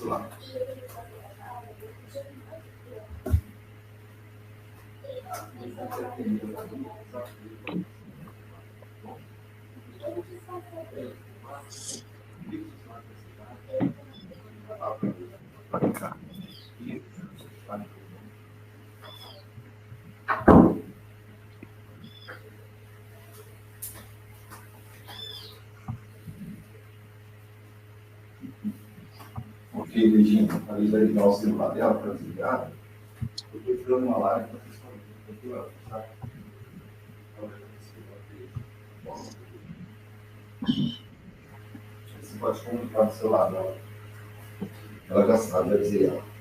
lá. Ok, Virginia, ali vai ligar o celular dela para desligar. Eu estou tirando uma live para vocês falarem. Tá? Você pode comunicar no celular dela. Ela já sabe, vai dizer ela.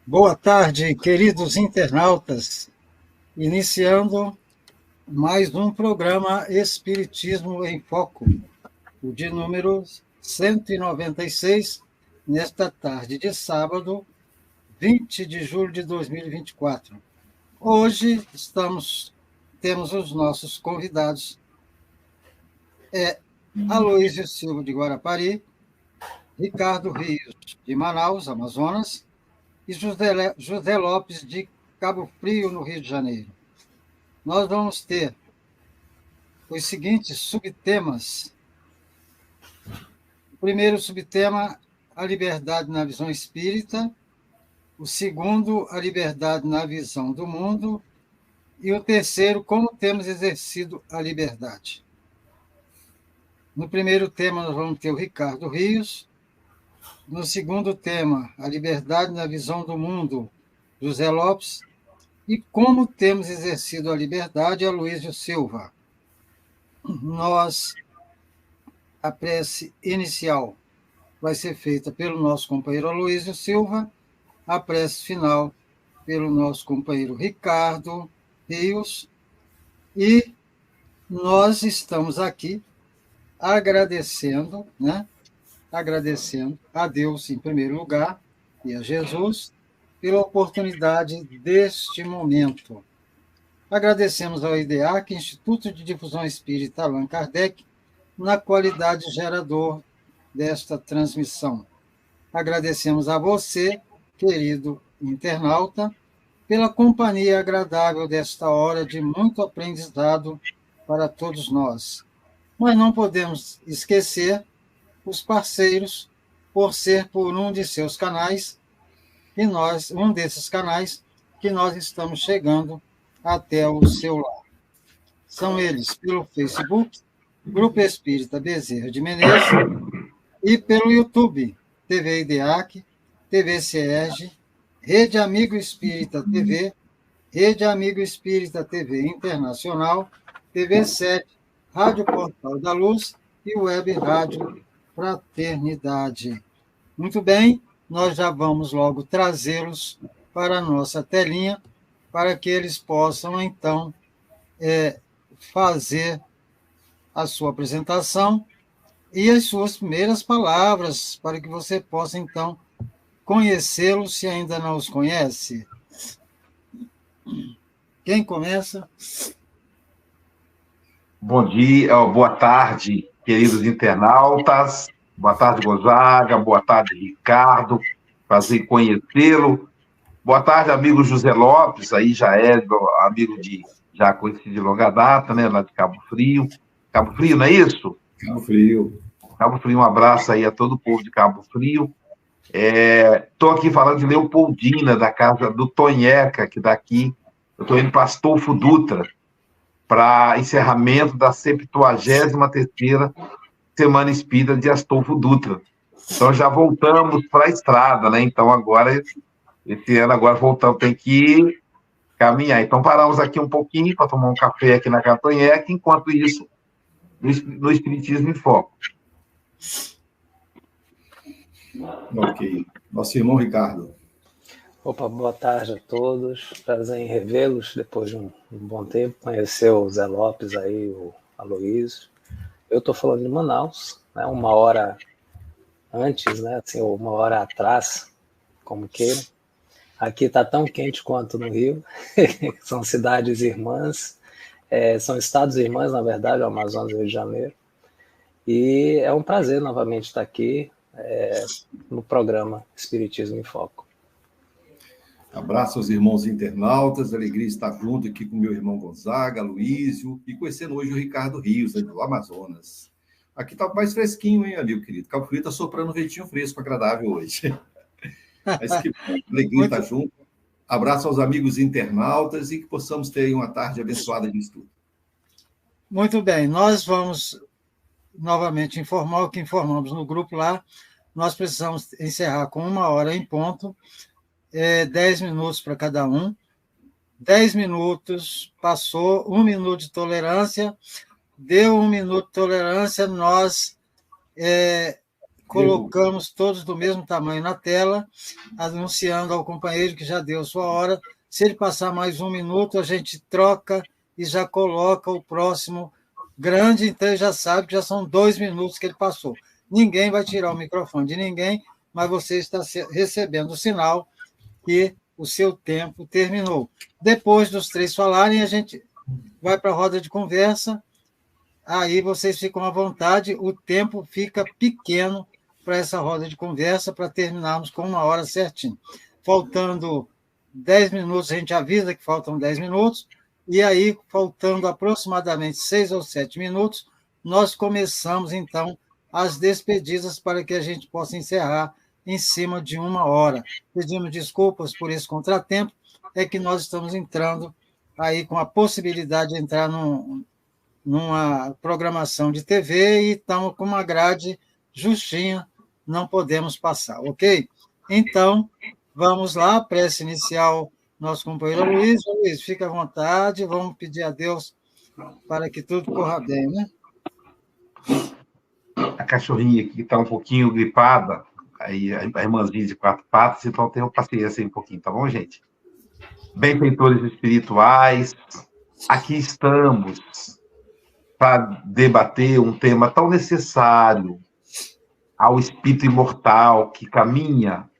Boa tarde, queridos internautas. Iniciando mais um programa Espiritismo em Foco, o de número 196, nesta tarde de sábado, 20 de julho de 2024. Hoje temos os nossos convidados, Aloísio Silva de Guarapari, Ricardo Rios de Manaus, Amazonas, e José Lopes de Cabo Frio, no Rio de Janeiro. Nós vamos ter os seguintes subtemas. O primeiro subtema, a liberdade na visão espírita. O segundo, a liberdade na visão do mundo. E o terceiro, como temos exercido a liberdade. No primeiro tema, nós vamos ter o Ricardo Rios. No segundo tema, a liberdade na visão do mundo, José Lopes. E como temos exercido a liberdade, Aloísio Silva. A prece inicial vai ser feita pelo nosso companheiro Aloísio Silva, a prece final pelo nosso companheiro Ricardo Rios, e nós estamos aqui agradecendo a Deus em primeiro lugar e a Jesus pela oportunidade deste momento. Agradecemos ao IDEAC, Instituto de Difusão Espírita Allan Kardec, na qualidade de gerador desta transmissão. Agradecemos a você, querido internauta, pela companhia agradável desta hora de muito aprendizado para todos nós. Mas não podemos esquecer os parceiros, por ser por um de seus canais, um desses canais, que nós estamos chegando até o seu lar. São eles pelo Facebook, Grupo Espírita Bezerra de Menezes, e pelo YouTube, TV IDEAC, TV SERG, Rede Amigo Espírita TV, Rede Amigo Espírita TV Internacional, TV 7, Rádio Portal da Luz e Web Rádio Fraternidade. Muito bem, nós já vamos logo trazê-los para a nossa telinha, para que eles possam, então, fazer a sua apresentação e as suas primeiras palavras, para que você possa, então, conhecê-los se ainda não os conhece. Quem começa? Bom dia, boa tarde, queridos internautas. Boa tarde, Gonzaga. Boa tarde, Ricardo. Prazer em conhecê-lo. Boa tarde, amigo José Lopes, aí já é amigo já conhecido de longa data, né, lá de Cabo Frio. Cabo Frio, não é isso? Cabo Frio. Cabo Frio, um abraço aí a todo o povo de Cabo Frio. Estou aqui falando de Leopoldina, da casa do Tonheca, que daqui eu estou indo para Astolfo Dutra, para encerramento da 73ª Semana Espírita de Astolfo Dutra. Então, já voltamos para a estrada, né? Então, agora, esse ano, agora voltamos, tem que caminhar. Então, paramos aqui um pouquinho para tomar um café aqui na Catonheca, enquanto isso, no Espiritismo em Foco. Ok. Nosso irmão Ricardo. Opa, boa tarde a todos. Prazer em revê-los depois de um bom tempo. Conhecer o Zé Lopes aí, o Aloísio. Eu estou falando de Manaus, né, 1 hora antes, né, assim, ou 1 hora atrás, como queira. Aqui está tão quente quanto no Rio. São cidades irmãs, são estados irmãs, na verdade, o Amazonas e o Rio de Janeiro. E é um prazer novamente estar aqui no programa Espiritismo em Foco. Abraço aos irmãos internautas, alegria estar junto aqui com meu irmão Gonzaga, Luísio, e conhecendo hoje o Ricardo Rios, do Amazonas. Aqui está mais fresquinho, hein, amigo querido? Cabo Frio está soprando um ventinho fresco, agradável hoje. Mas que alegria estar junto. Abraço aos amigos internautas e que possamos ter uma tarde abençoada de estudo. Muito bem, nós vamos novamente informar o que informamos no grupo lá. Nós precisamos encerrar com 1 hora em ponto, 10 minutos para cada um. 10 minutos, passou, 1 minuto de tolerância, deu 1 minuto de tolerância, nós colocamos todos do mesmo tamanho na tela, anunciando ao companheiro que já deu sua hora. Se ele passar mais 1 minuto, a gente troca e já coloca o próximo grande, então ele já sabe que já são 2 minutos que ele passou. Ninguém vai tirar o microfone de ninguém, mas você está recebendo o sinal que o seu tempo terminou. Depois dos 3 falarem, a gente vai para a roda de conversa, aí vocês ficam à vontade, o tempo fica pequeno para essa roda de conversa, para terminarmos com 1 hora certinho. Faltando 10 minutos, a gente avisa que faltam 10 minutos, e aí, faltando aproximadamente 6 ou 7 minutos, nós começamos, então, as despedidas para que a gente possa encerrar em cima de 1 hora. Pedimos desculpas por esse contratempo, é que nós estamos entrando aí com a possibilidade de entrar numa programação de TV e estamos com uma grade justinha, não podemos passar, ok? Então, vamos lá, prece inicial, nosso companheiro Luiz. Luiz, fica à vontade, vamos pedir a Deus para que tudo corra bem, né? A cachorrinha aqui está um pouquinho gripada, aí a irmãzinha de 4 patas, então tenham paciência aí um pouquinho, tá bom, gente? Benfeitores espirituais, aqui estamos para debater um tema tão necessário ao espírito imortal que caminha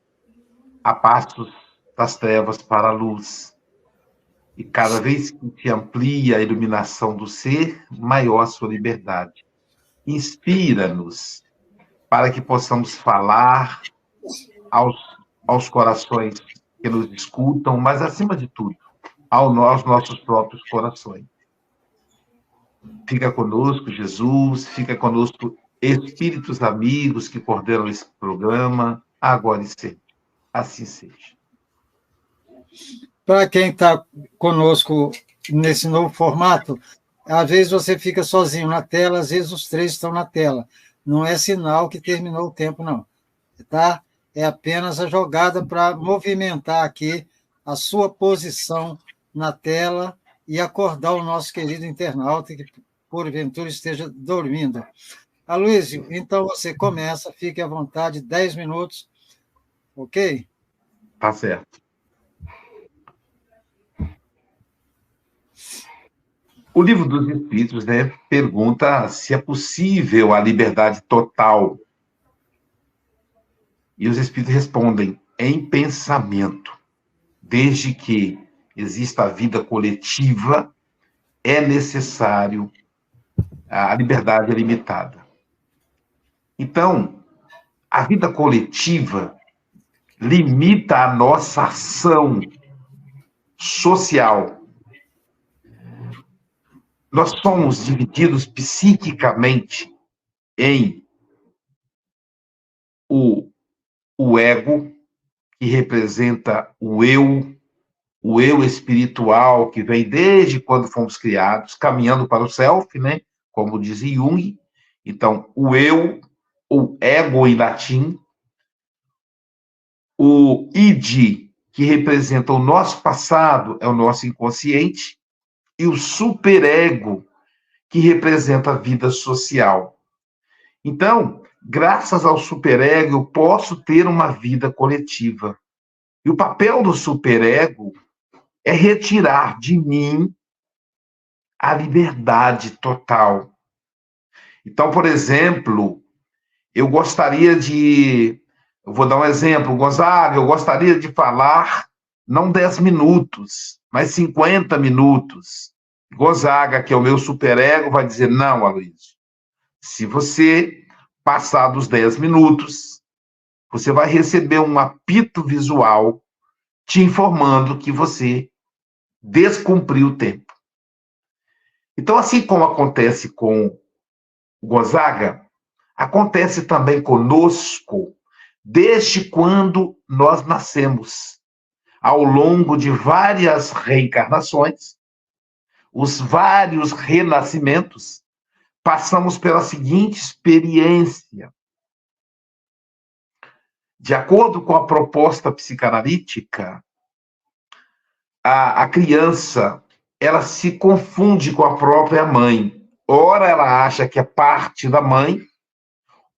a passos das trevas para a luz. E cada vez que se amplia a iluminação do ser, maior a sua liberdade. Inspira-nos para que possamos falar aos corações que nos escutam, mas, acima de tudo, aos nossos próprios corações. Fica conosco, Jesus, fica conosco, espíritos amigos que coordenam esse programa, agora e sempre. Assim seja. Para quem está conosco nesse novo formato, às vezes você fica sozinho na tela, às vezes os 3 estão na tela. Não é sinal que terminou o tempo, não. Tá? É apenas a jogada para movimentar aqui a sua posição na tela e acordar o nosso querido internauta que, porventura, esteja dormindo. Aloysio, então você começa, fique à vontade, 10 minutos, ok? Tá certo. O Livro dos Espíritos, né, pergunta se é possível a liberdade total. E os Espíritos respondem, em pensamento. Desde que exista a vida coletiva, é necessário a liberdade limitada. Então, a vida coletiva limita a nossa ação social. Nós somos divididos psiquicamente em o ego, que representa o eu espiritual, que vem desde quando fomos criados, caminhando para o self, né? Como diz Jung. Então, o eu, o ego em latim, o id, que representa o nosso passado, é o nosso inconsciente, e o superego, que representa a vida social. Então, graças ao superego, eu posso ter uma vida coletiva. E o papel do superego é retirar de mim a liberdade total. Então, por exemplo, eu vou dar um exemplo, Gonzaga, eu gostaria de falar não 10 minutos, mas 50 minutos. Gonzaga, que é o meu superego, vai dizer, não, Aloysio, se você passar dos 10 minutos, você vai receber um apito visual te informando que você descumpriu o tempo. Então, assim como acontece com Gonzaga, acontece também conosco desde quando nós nascemos. Ao longo de várias reencarnações, os vários renascimentos, passamos pela seguinte experiência. De acordo com a proposta psicanalítica, a criança, ela se confunde com a própria mãe. Ora ela acha que é parte da mãe,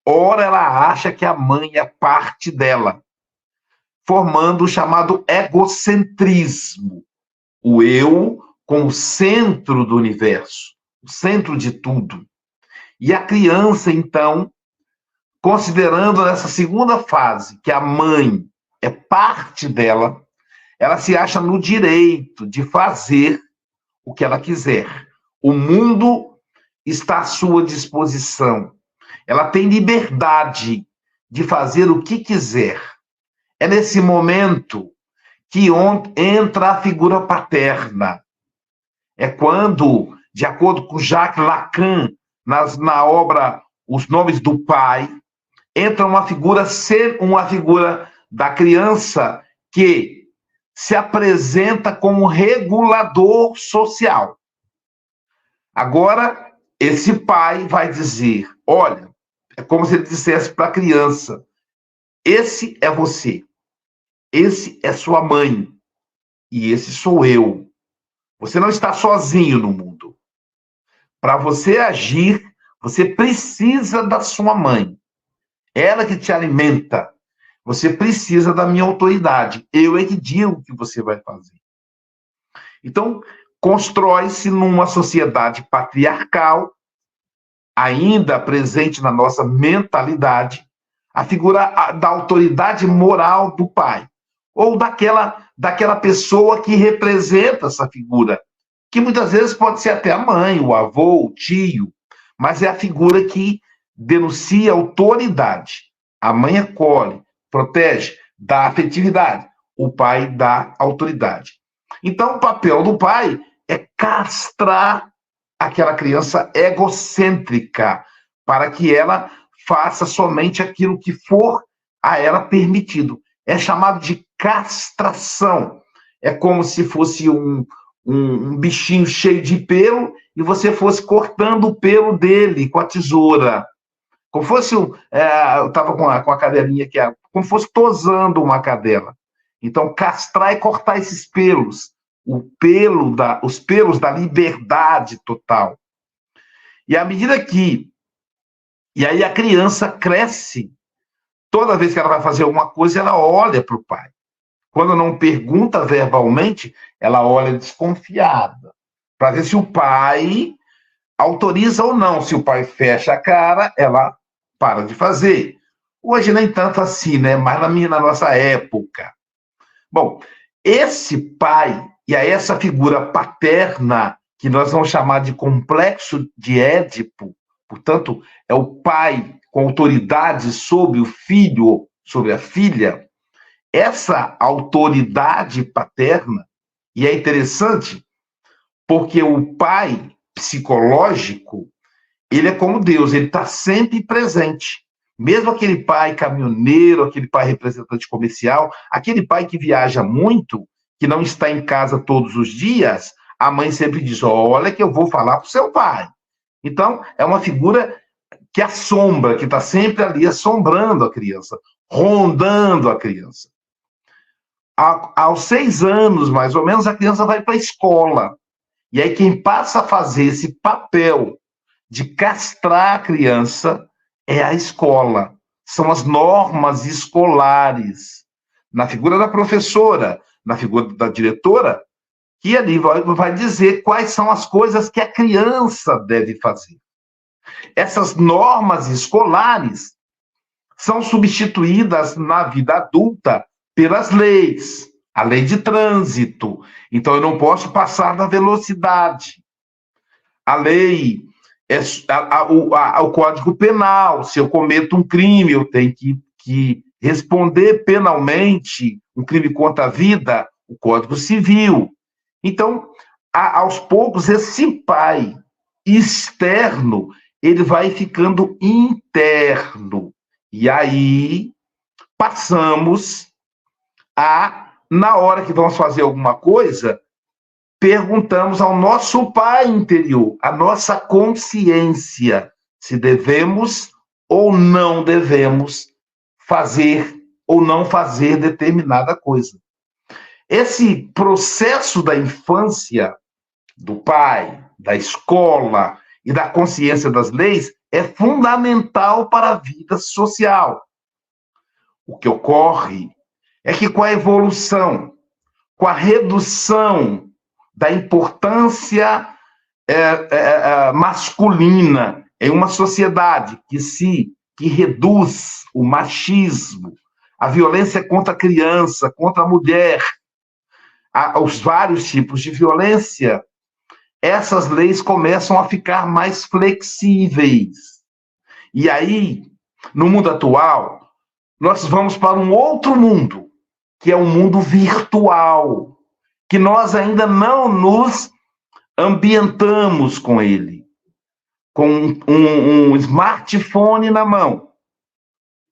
ora ela acha que a mãe é parte dela, formando o chamado egocentrismo. O eu como o centro do universo, o centro de tudo. E a criança, então, considerando nessa segunda fase que a mãe é parte dela, ela se acha no direito de fazer o que ela quiser. O mundo está à sua disposição. Ela tem liberdade de fazer o que quiser. É nesse momento que entra a figura paterna. É quando, de acordo com Jacques Lacan, na obra Os Nomes do Pai, entra uma figura da criança que se apresenta como regulador social. Agora, esse pai vai dizer, olha, é como se ele dissesse para a criança, esse é você, esse é sua mãe, e esse sou eu. Você não está sozinho no mundo. Para você agir, você precisa da sua mãe. Ela que te alimenta. Você precisa da minha autoridade. Eu é que digo o que você vai fazer. Então, constrói-se numa sociedade patriarcal, ainda presente na nossa mentalidade, a figura da autoridade moral do pai. Ou daquela pessoa que representa essa figura, que muitas vezes pode ser até a mãe, o avô, o tio, mas é a figura que denuncia autoridade. A mãe acolhe, protege, dá afetividade. O pai dá autoridade. Então, o papel do pai é castrar aquela criança egocêntrica, para que ela faça somente aquilo que for a ela permitido. É chamado de castração. É como se fosse um bichinho cheio de pelo e você fosse cortando o pelo dele com a tesoura. Como fosse, eu estava com a cadelinha aqui, como fosse tosando uma cadela. Então, castrar é cortar esses pelos, os pelos da liberdade total. E à medida que... E aí a criança cresce, toda vez que ela vai fazer alguma coisa, ela olha para o pai. Quando não pergunta verbalmente, ela olha desconfiada. para ver se o pai autoriza ou não. Se o pai fecha a cara, ela para de fazer. Hoje nem tanto assim, né? Mas na nossa época. Bom, esse pai, e a essa figura paterna, que nós vamos chamar de complexo de Édipo, portanto, é o pai com autoridade sobre o filho, sobre a filha, essa autoridade paterna, e é interessante, porque o pai psicológico, ele é como Deus, ele está sempre presente. Mesmo aquele pai caminhoneiro, aquele pai representante comercial, aquele pai que viaja muito, que não está em casa todos os dias, a mãe sempre diz, olha que eu vou falar para o seu pai. Então, é uma figura que assombra, que está sempre ali assombrando a criança, rondando a criança. Aos 6 anos, mais ou menos, a criança vai para a escola. E aí quem passa a fazer esse papel de castrar a criança é a escola. São as normas escolares. Na figura da professora, na figura da diretora, que ali vai dizer quais são as coisas que a criança deve fazer. Essas normas escolares são substituídas na vida adulta pelas leis. A lei de trânsito. Então, eu não posso passar da velocidade. A lei, o Código Penal. Se eu cometo um crime, eu tenho que responder penalmente, um crime contra a vida, o Código Civil. Então, aos poucos, esse pai externo, ele vai ficando interno. E aí, passamos na hora que vamos fazer alguma coisa, perguntamos ao nosso pai interior, à nossa consciência, se devemos ou não devemos fazer ou não fazer determinada coisa. Esse processo da infância, do pai, da escola e da consciência das leis é fundamental para a vida social. O que ocorre é que com a evolução, com a redução da importância masculina em uma sociedade que reduz o machismo, a violência contra a criança, contra a mulher, os vários tipos de violência, essas leis começam a ficar mais flexíveis. E aí, no mundo atual, nós vamos para um outro mundo, que é um mundo virtual, que nós ainda não nos ambientamos com ele, com um smartphone na mão.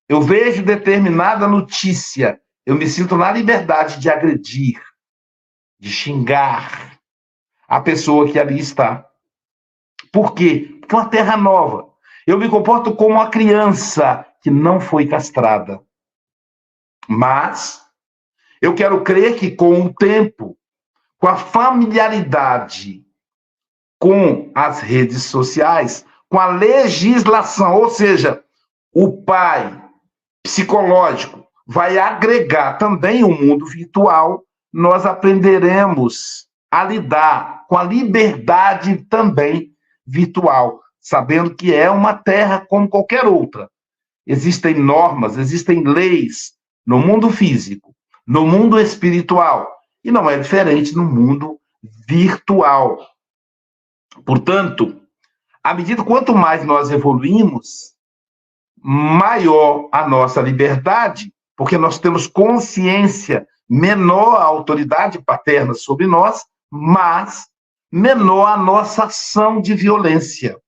Eu vejo determinada notícia, eu me sinto na liberdade de agredir, de xingar a pessoa que ali está. Por quê? Porque é uma terra nova. Eu me comporto como uma criança que não foi castrada. Mas eu quero crer que com o tempo, com a familiaridade com as redes sociais, com a legislação, ou seja, o pai psicológico vai agregar também o mundo virtual, nós aprenderemos a lidar com a liberdade também virtual, sabendo que é uma terra como qualquer outra. Existem normas, existem leis no mundo físico, no mundo espiritual, e não é diferente no mundo virtual. Portanto, à medida quanto mais nós evoluímos, maior a nossa liberdade, porque nós temos consciência, menor a autoridade paterna sobre nós, mas menor a nossa ação de violência.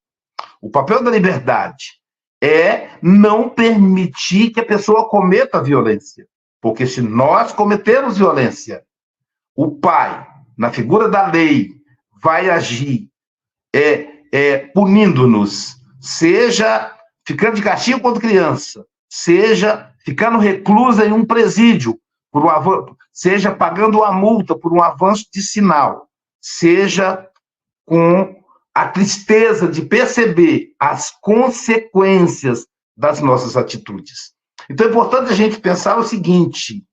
O papel da liberdade é não permitir que a pessoa cometa violência. Porque se nós cometermos violência, o pai, na figura da lei, vai agir punindo-nos, seja ficando de castigo quando criança, seja ficando reclusa em um presídio, seja pagando uma multa por um avanço de sinal, seja com a tristeza de perceber as consequências das nossas atitudes. Então é importante a gente pensar o seguinte: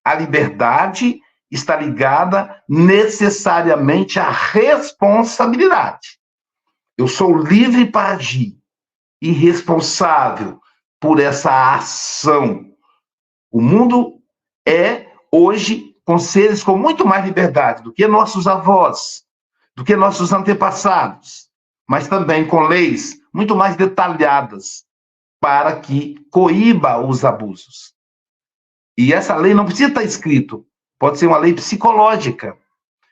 a liberdade está ligada necessariamente à responsabilidade. Eu sou livre para agir e responsável por essa ação. O mundo é, hoje, com seres com muito mais liberdade do que nossos avós, do que nossos antepassados, mas também com leis muito mais detalhadas para que coíba os abusos. E essa lei não precisa estar escrito, pode ser uma lei psicológica.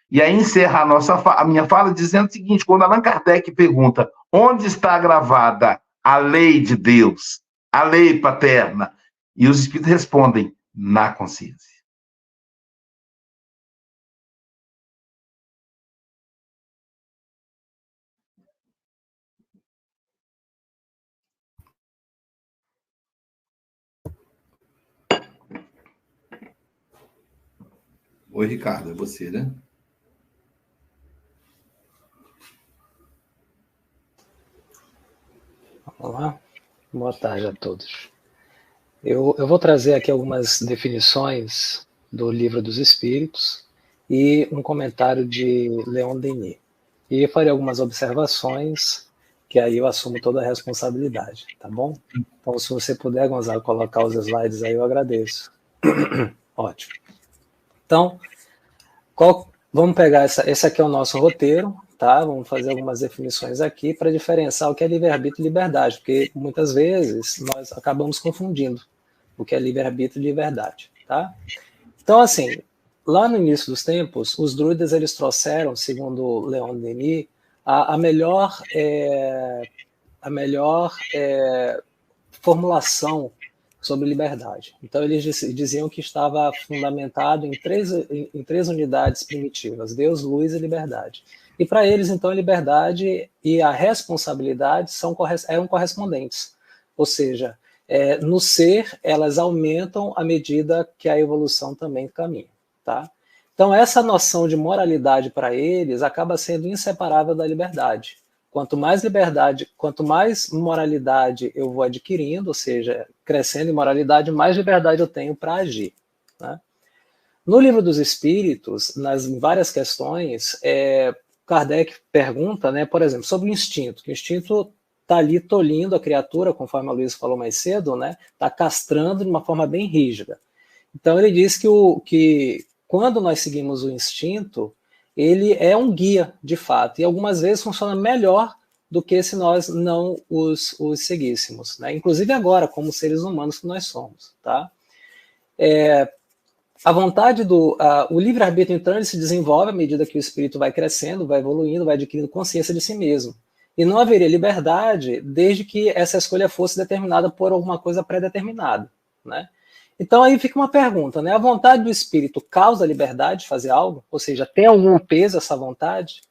E aí encerra a minha fala dizendo o seguinte, quando Allan Kardec pergunta onde está gravada a lei de Deus, a lei paterna, e os espíritos respondem, na consciência. Oi, Ricardo, é você, né? Olá, boa tarde a todos. Eu vou trazer aqui algumas definições do Livro dos Espíritos e um comentário de Leon Denis. E eu farei algumas observações, que aí eu assumo toda a responsabilidade, tá bom? Então, se você puder, Gonzaga, colocar os slides aí, eu agradeço. Ótimo. Então, vamos pegar esse aqui é o nosso roteiro, tá? Vamos fazer algumas definições aqui para diferenciar o que é livre-arbítrio e liberdade, porque muitas vezes nós acabamos confundindo o que é livre-arbítrio e liberdade, tá? Então, assim, lá no início dos tempos, os druidas eles trouxeram, segundo Leon Denis, a melhor formulação sobre liberdade. Então, eles diziam que estava fundamentado em três unidades primitivas, Deus, luz e liberdade. E para eles, então, a liberdade e a responsabilidade eram correspondentes. Ou seja, no ser, elas aumentam à medida que a evolução também caminha. Tá? Então, essa noção de moralidade para eles acaba sendo inseparável da liberdade. Quanto mais liberdade, quanto mais moralidade eu vou adquirindo, ou seja, crescendo em moralidade, mais liberdade eu tenho para agir. Né? No Livro dos Espíritos, nas várias questões, Kardec pergunta, né, por exemplo, sobre o instinto, que o instinto está ali tolhindo a criatura, conforme a Luísa falou mais cedo, né, está castrando de uma forma bem rígida. Então ele diz que quando nós seguimos o instinto, ele é um guia, de fato, e algumas vezes funciona melhor do que se nós não os seguíssemos, né? Inclusive agora, como seres humanos que nós somos. Tá? A vontade o livre-arbítrio, então, ele se desenvolve à medida que o espírito vai crescendo, vai evoluindo, vai adquirindo consciência de si mesmo. E não haveria liberdade desde que essa escolha fosse determinada por alguma coisa pré-determinada, né? Então aí fica uma pergunta, né? A vontade do espírito causa a liberdade de fazer algo? Ou seja, tem algum peso essa vontade?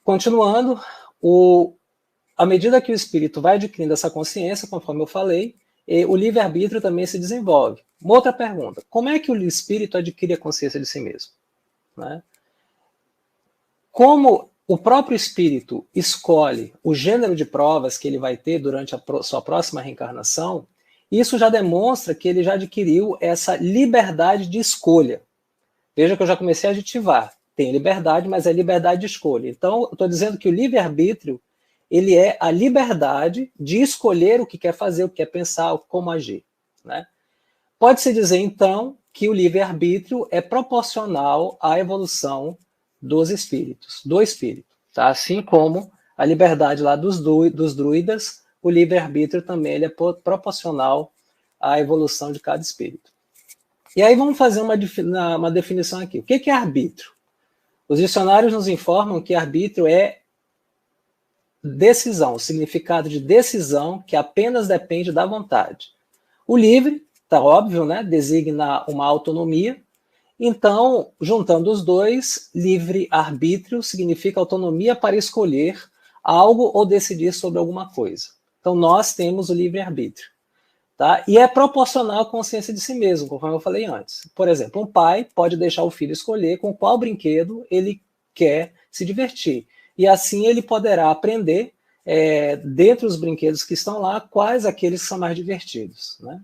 Continuando, à medida que o espírito vai adquirindo essa consciência, conforme eu falei, o livre-arbítrio também se desenvolve. Uma outra pergunta, como é que o espírito adquire a consciência de si mesmo? Né? Como o próprio espírito escolhe o gênero de provas que ele vai ter durante a sua próxima reencarnação, isso já demonstra que ele já adquiriu essa liberdade de escolha. Veja que eu já comecei a aditivar. Tem liberdade, mas é liberdade de escolha. Então, eu estou dizendo que o livre-arbítrio ele é a liberdade de escolher o que quer fazer, o que quer pensar, como agir. Né? Pode-se dizer, então, que o livre-arbítrio é proporcional à evolução dos espíritos, do espírito. Tá? Assim como a liberdade lá dos druidas, o livre-arbítrio também ele é proporcional à evolução de cada espírito. E aí vamos fazer uma definição aqui. O que é arbítrio? Os dicionários nos informam que arbítrio é decisão, o significado de decisão que apenas depende da vontade. O livre, está óbvio, né, designa uma autonomia. Então, juntando os dois, livre-arbítrio significa autonomia para escolher algo ou decidir sobre alguma coisa. Então, nós temos o livre-arbítrio. Tá? E é proporcional à consciência de si mesmo, conforme eu falei antes. Por exemplo, um pai pode deixar o filho escolher com qual brinquedo ele quer se divertir. E assim ele poderá aprender, dentre os brinquedos que estão lá, quais aqueles que são mais divertidos. Né?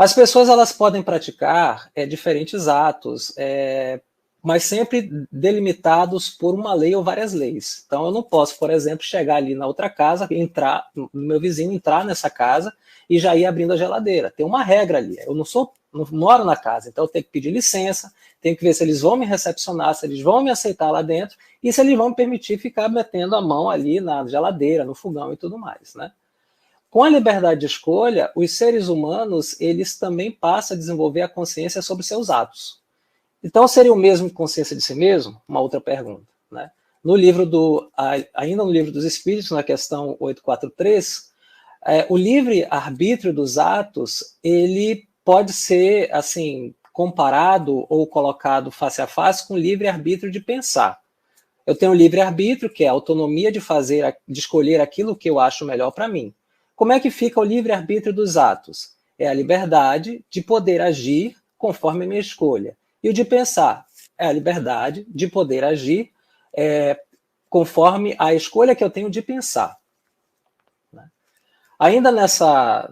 As pessoas elas podem praticar diferentes atos, mas sempre delimitados por uma lei ou várias leis. Então, eu não posso, por exemplo, chegar ali na outra casa, entrar no meu vizinho, entrar nessa casa e já ir abrindo a geladeira. Tem uma regra ali. Eu não moro na casa, então eu tenho que pedir licença, tenho que ver se eles vão me recepcionar, se eles vão me aceitar lá dentro e se eles vão me permitir ficar metendo a mão ali na geladeira, no fogão e tudo mais, né? Com a liberdade de escolha, os seres humanos, eles também passam a desenvolver a consciência sobre seus atos. Então, seria o mesmo que consciência de si mesmo? Uma outra pergunta, né? Ainda no livro dos Espíritos, na questão 843, o livre-arbítrio dos atos, ele pode ser, assim, comparado ou colocado face a face com o livre-arbítrio de pensar. Eu tenho o livre-arbítrio, que é a autonomia de escolher aquilo que eu acho melhor para mim. Como é que fica o livre-arbítrio dos atos? É a liberdade de poder agir conforme a minha escolha. E o de pensar é a liberdade de poder agir conforme a escolha que eu tenho de pensar. Né? Ainda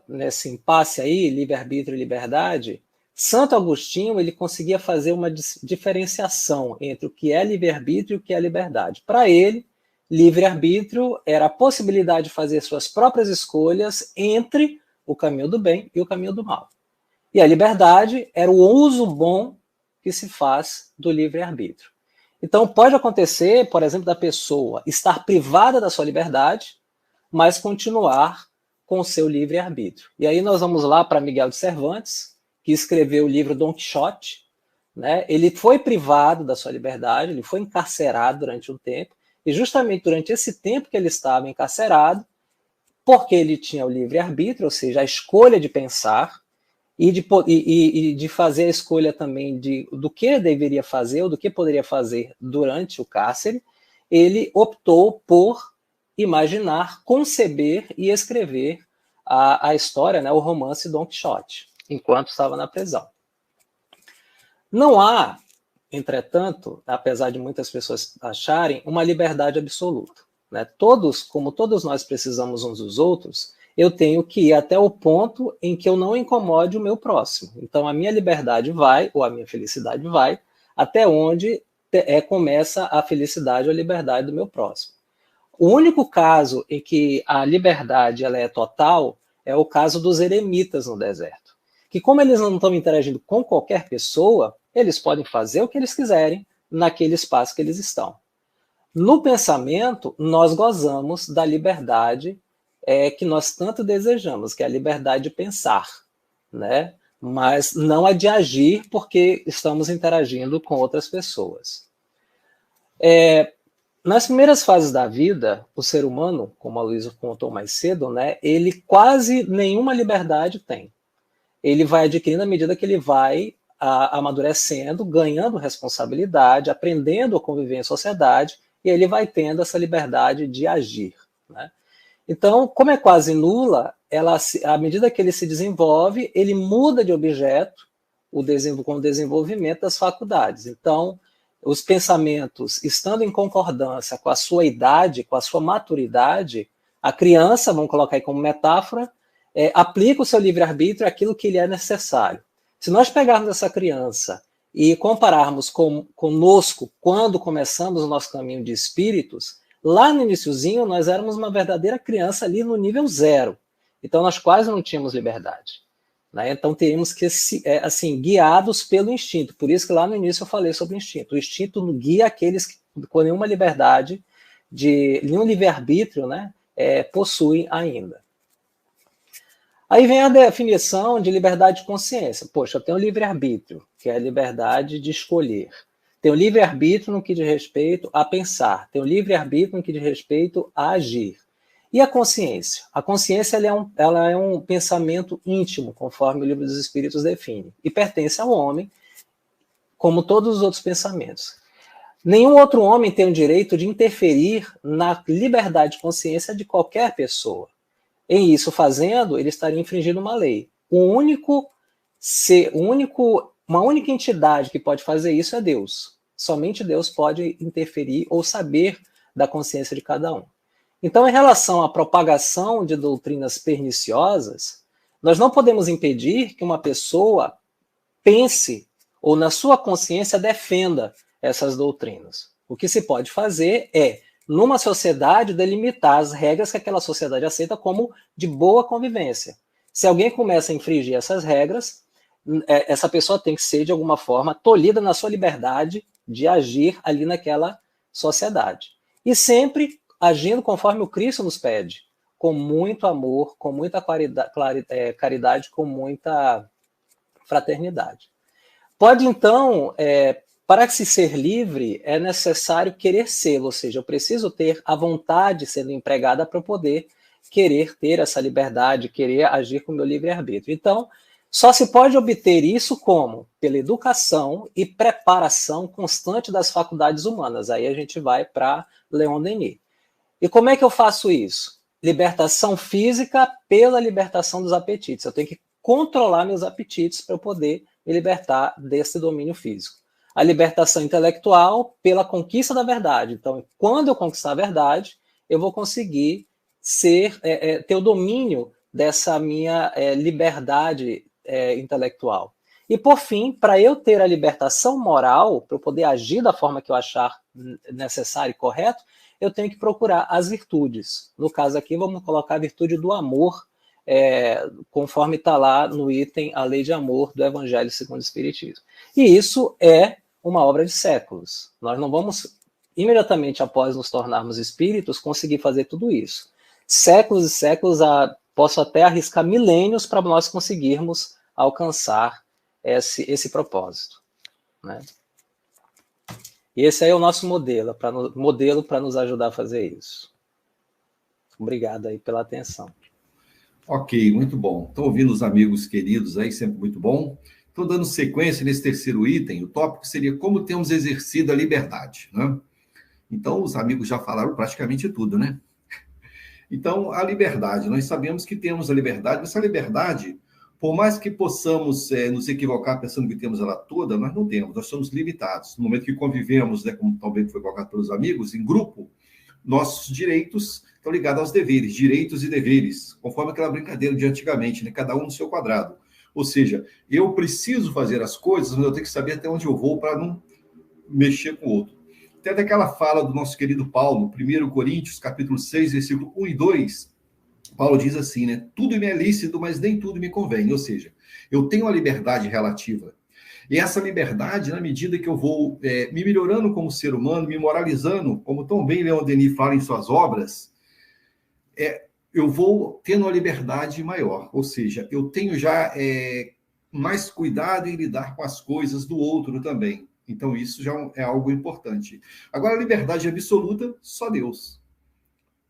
nesse impasse aí, livre-arbítrio e liberdade, Santo Agostinho ele conseguia fazer uma diferenciação entre o que é livre-arbítrio e o que é liberdade. Para ele, livre-arbítrio era a possibilidade de fazer suas próprias escolhas entre o caminho do bem e o caminho do mal. E a liberdade era o uso bom que se faz do livre-arbítrio. Então, pode acontecer, por exemplo, da pessoa estar privada da sua liberdade, mas continuar com o seu livre-arbítrio. E aí nós vamos lá para Miguel de Cervantes, que escreveu o livro Dom Quixote, né? Ele foi privado da sua liberdade, ele foi encarcerado durante um tempo, e justamente durante esse tempo que ele estava encarcerado, porque ele tinha o livre-arbítrio, ou seja, a escolha de pensar, e de fazer a escolha também do que deveria fazer ou do que poderia fazer durante o cárcere, ele optou por imaginar, conceber e escrever a história, né, o romance Dom Quixote, enquanto estava na prisão. Não há, entretanto, apesar de muitas pessoas acharem, uma liberdade absoluta. Né? Como todos nós precisamos uns dos outros, eu tenho que ir até o ponto em que eu não incomode o meu próximo. Então, a minha liberdade vai, ou a minha felicidade vai, até onde começa a felicidade ou a liberdade do meu próximo. O único caso em que a liberdade ela é total é o caso dos eremitas no deserto. Que como eles não estão interagindo com qualquer pessoa, eles podem fazer o que eles quiserem naquele espaço que eles estão. No pensamento, nós gozamos da liberdade que nós tanto desejamos, que é a liberdade de pensar, né? Mas não a de agir porque estamos interagindo com outras pessoas. Nas primeiras fases da vida, o ser humano, como a Luísa contou mais cedo, né, ele quase nenhuma liberdade tem. Ele vai adquirindo à medida que ele vai amadurecendo, ganhando responsabilidade, aprendendo a conviver em sociedade, e ele vai tendo essa liberdade de agir, né? Então, como é quase nula, à medida que ele se desenvolve, ele muda de objeto com o desenvolvimento das faculdades. Então, os pensamentos, estando em concordância com a sua idade, com a sua maturidade, a criança, vamos colocar aí como metáfora, aplica o seu livre-arbítrio àquilo que lhe é necessário. Se nós pegarmos essa criança e compararmos conosco quando começamos o nosso caminho de espíritos, lá no iniciozinho nós éramos uma verdadeira criança ali no nível 0. Então nós quase não tínhamos liberdade. Né? Então teríamos que assim, guiados pelo instinto. Por isso que lá no início eu falei sobre o instinto. O instinto guia aqueles que com nenhuma liberdade, nenhum livre-arbítrio, né, possuem ainda. Aí vem a definição de liberdade de consciência. Poxa, eu tenho livre-arbítrio, que é a liberdade de escolher. Tenho livre-arbítrio no que diz respeito a pensar. Tenho livre-arbítrio no que diz respeito a agir. E a consciência? A consciência ela é um pensamento íntimo, conforme o Livro dos Espíritos define. E pertence ao homem, como todos os outros pensamentos. Nenhum outro homem tem o direito de interferir na liberdade de consciência de qualquer pessoa. Em isso fazendo, ele estaria infringindo uma lei. Uma única entidade que pode fazer isso é Deus. Somente Deus pode interferir ou saber da consciência de cada um. Então, em relação à propagação de doutrinas perniciosas, Nós não podemos impedir que uma pessoa pense ou na sua consciência defenda essas doutrinas. O que se pode fazer é, numa sociedade, delimitar as regras que aquela sociedade aceita como de boa convivência. Se alguém começa a infringir essas regras, essa pessoa tem que ser, de alguma forma, tolhida na sua liberdade de agir ali naquela sociedade. E sempre agindo conforme o Cristo nos pede, com muito amor, com muita caridade, com muita fraternidade. Pode, então, para se ser livre, é necessário querer ser, ou seja, eu preciso ter a vontade sendo empregada para poder querer ter essa liberdade, querer agir com o meu livre-arbítrio. Então, só se pode obter isso como? Pela educação e preparação constante das faculdades humanas. Aí a gente vai para Leon Denis. E como é que eu faço isso? Libertação física pela libertação dos apetites. Eu tenho que controlar meus apetites para eu poder me libertar desse domínio físico. A libertação intelectual pela conquista da verdade. Então, quando eu conquistar a verdade, eu vou conseguir ter o domínio dessa minha liberdade intelectual. E, por fim, para eu ter a libertação moral, para eu poder agir da forma que eu achar necessário e correto, eu tenho que procurar as virtudes. No caso aqui, vamos colocar a virtude do amor, conforme está lá no item A Lei de Amor do Evangelho segundo o Espiritismo. E isso é uma obra de séculos. Nós não vamos, imediatamente após nos tornarmos espíritos, conseguir fazer tudo isso. Séculos e séculos, posso até arriscar milênios para nós conseguirmos alcançar esse propósito, né? E esse aí é o nosso modelo para nos ajudar a fazer isso. Obrigado aí pela atenção. Ok, muito bom. Estão ouvindo os amigos queridos aí, sempre muito bom. Estou dando sequência nesse terceiro item. O tópico seria como temos exercido a liberdade, né? Então, os amigos já falaram praticamente tudo, né? Então, a liberdade. Nós sabemos que temos a liberdade, mas essa liberdade, por mais que possamos nos equivocar pensando que temos ela toda, nós não temos, nós somos limitados. No momento que convivemos, né, como também foi colocado pelos amigos, em grupo, nossos direitos estão ligados aos deveres, direitos e deveres, conforme aquela brincadeira de antigamente, né, cada um no seu quadrado. Ou seja, eu preciso fazer as coisas, mas eu tenho que saber até onde eu vou para não mexer com o outro. Tem até aquela fala do nosso querido Paulo, 1 Coríntios, capítulo 6, versículo 1 e 2, Paulo diz assim, né? Tudo me é lícito, mas nem tudo me convém. Ou seja, eu tenho a liberdade relativa. E essa liberdade, na medida que eu vou me melhorando como ser humano, me moralizando, como tão bem Leon Denis fala em suas obras, eu vou tendo uma liberdade maior. Ou seja, eu tenho já mais cuidado em lidar com as coisas do outro também. Então, isso já é algo importante. Agora, a liberdade absoluta, só Deus.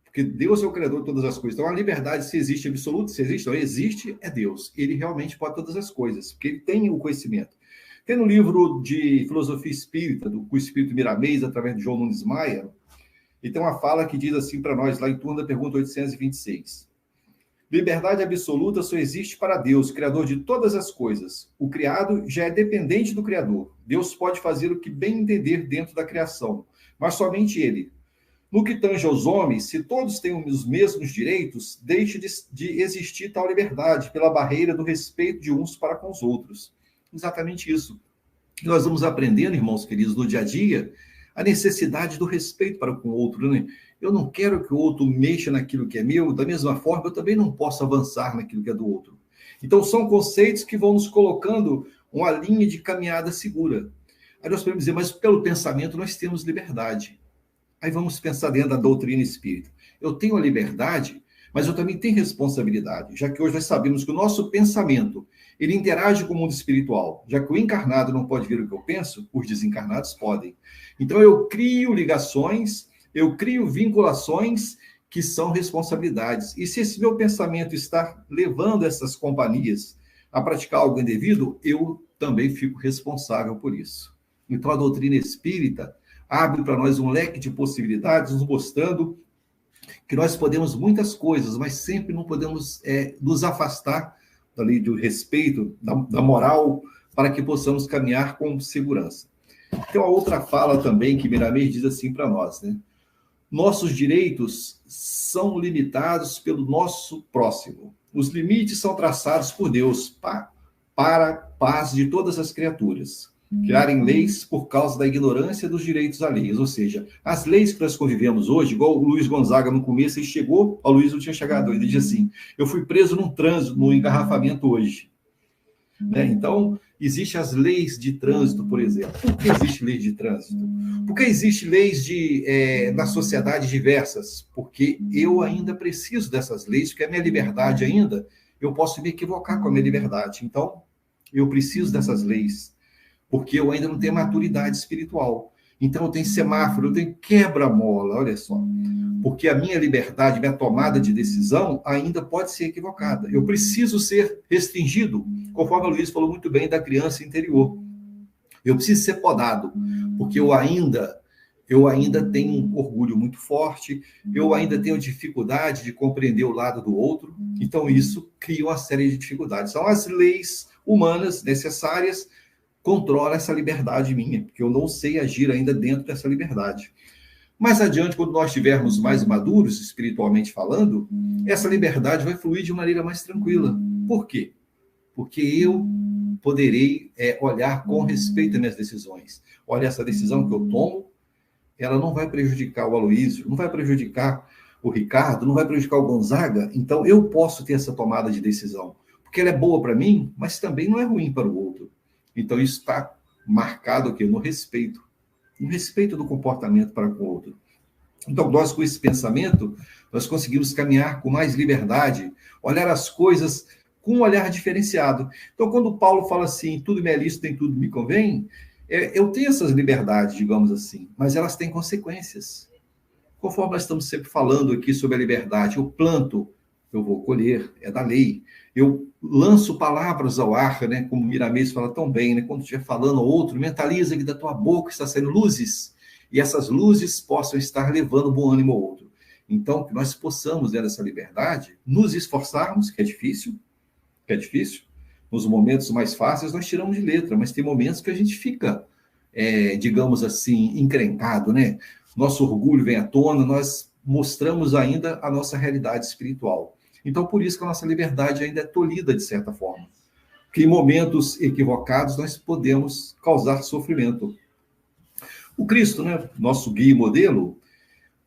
Porque Deus é o criador de todas as coisas. Então, a liberdade, se existe absoluta, se existe, não existe, é Deus. Ele realmente pode todas as coisas, porque ele tem o conhecimento. Tem no livro de filosofia espírita, do Espírito Miramês, através de João Nunes Maia, e tem uma fala que diz assim para nós, lá em torno da pergunta 826. Liberdade absoluta só existe para Deus, criador de todas as coisas. O criado já é dependente do criador. Deus pode fazer o que bem entender dentro da criação, mas somente ele. No que tange aos homens, se todos têm os mesmos direitos, deixe de existir tal liberdade pela barreira do respeito de uns para com os outros. Exatamente isso. Nós vamos aprendendo, irmãos queridos, no dia a dia, a necessidade do respeito para com o outro, né? Eu não quero que o outro mexa naquilo que é meu, da mesma forma, eu também não posso avançar naquilo que é do outro. Então, são conceitos que vão nos colocando uma linha de caminhada segura. Aí nós podemos dizer, mas pelo pensamento nós temos liberdade. Aí vamos pensar dentro da doutrina espírita. Eu tenho a liberdade, mas eu também tenho responsabilidade, já que hoje nós sabemos que o nosso pensamento, ele interage com o mundo espiritual. Já que o encarnado não pode ver o que eu penso, os desencarnados podem. Então eu crio ligações, eu crio vinculações que são responsabilidades. E se esse meu pensamento está levando essas companhias a praticar algo indevido, eu também fico responsável por isso. Então a doutrina espírita abre para nós um leque de possibilidades, nos mostrando que nós podemos muitas coisas, mas sempre não podemos nos afastar da lei do respeito, da moral, para que possamos caminhar com segurança. Tem uma outra fala também que Miramês diz assim para nós, né? Nossos direitos são limitados pelo nosso próximo. Os limites são traçados por Deus para a paz de todas as criaturas. Criarem leis por causa da ignorância dos direitos alheios, ou seja, as leis que nós convivemos hoje, igual o Luiz Gonzaga no começo, ele chegou, o Luiz não tinha chegado, ele disse assim, eu fui preso num trânsito, num engarrafamento hoje. Né? Então, existem as leis de trânsito, por exemplo. Por que existe lei de trânsito? Porque existem leis na sociedade diversas, porque eu ainda preciso dessas leis, porque a minha liberdade ainda, eu posso me equivocar com a minha liberdade. Então, eu preciso dessas leis, porque eu ainda não tenho maturidade espiritual. Então, eu tenho semáforo, eu tenho quebra-mola, olha só. Porque a minha liberdade, minha tomada de decisão ainda pode ser equivocada. Eu preciso ser restringido, conforme a Luiz falou muito bem da criança interior. Eu preciso ser podado, porque eu ainda tenho um orgulho muito forte, eu ainda tenho dificuldade de compreender o lado do outro, então isso cria uma série de dificuldades. São as leis humanas necessárias controlam essa liberdade minha, porque eu não sei agir ainda dentro dessa liberdade. Mais adiante, quando nós estivermos mais maduros, espiritualmente falando, essa liberdade vai fluir de maneira mais tranquila. Por quê? Porque eu poderei olhar com respeito às minhas decisões. Olha, essa decisão que eu tomo, ela não vai prejudicar o Aloísio, não vai prejudicar o Ricardo, não vai prejudicar o Gonzaga, então eu posso ter essa tomada de decisão, porque ela é boa para mim, mas também não é ruim para o outro. Então isso está marcado aqui no respeito do comportamento para com o outro. Então nós, com esse pensamento, nós conseguimos caminhar com mais liberdade, olhar as coisas com um olhar diferenciado. Então, quando Paulo fala assim, tudo me é lícito, nem tudo me convém, eu tenho essas liberdades, digamos assim, mas elas têm consequências. Conforme nós estamos sempre falando aqui sobre a liberdade, eu planto, eu vou colher, é da lei. Eu lanço palavras ao ar, né, como Miramês fala tão bem, né, quando estiver falando ao outro, mentaliza que da tua boca está saindo luzes, e essas luzes possam estar levando bom ânimo ao outro. Então, que nós possamos, dentro dessa liberdade, nos esforçarmos, que é difícil, nos momentos mais fáceis nós tiramos de letra, mas tem momentos que a gente fica, digamos assim, encrencado, né? Nosso orgulho vem à tona, nós mostramos ainda a nossa realidade espiritual. Então, por isso que a nossa liberdade ainda é tolhida, de certa forma. Porque em momentos equivocados nós podemos causar sofrimento. O Cristo, né, nosso guia e modelo,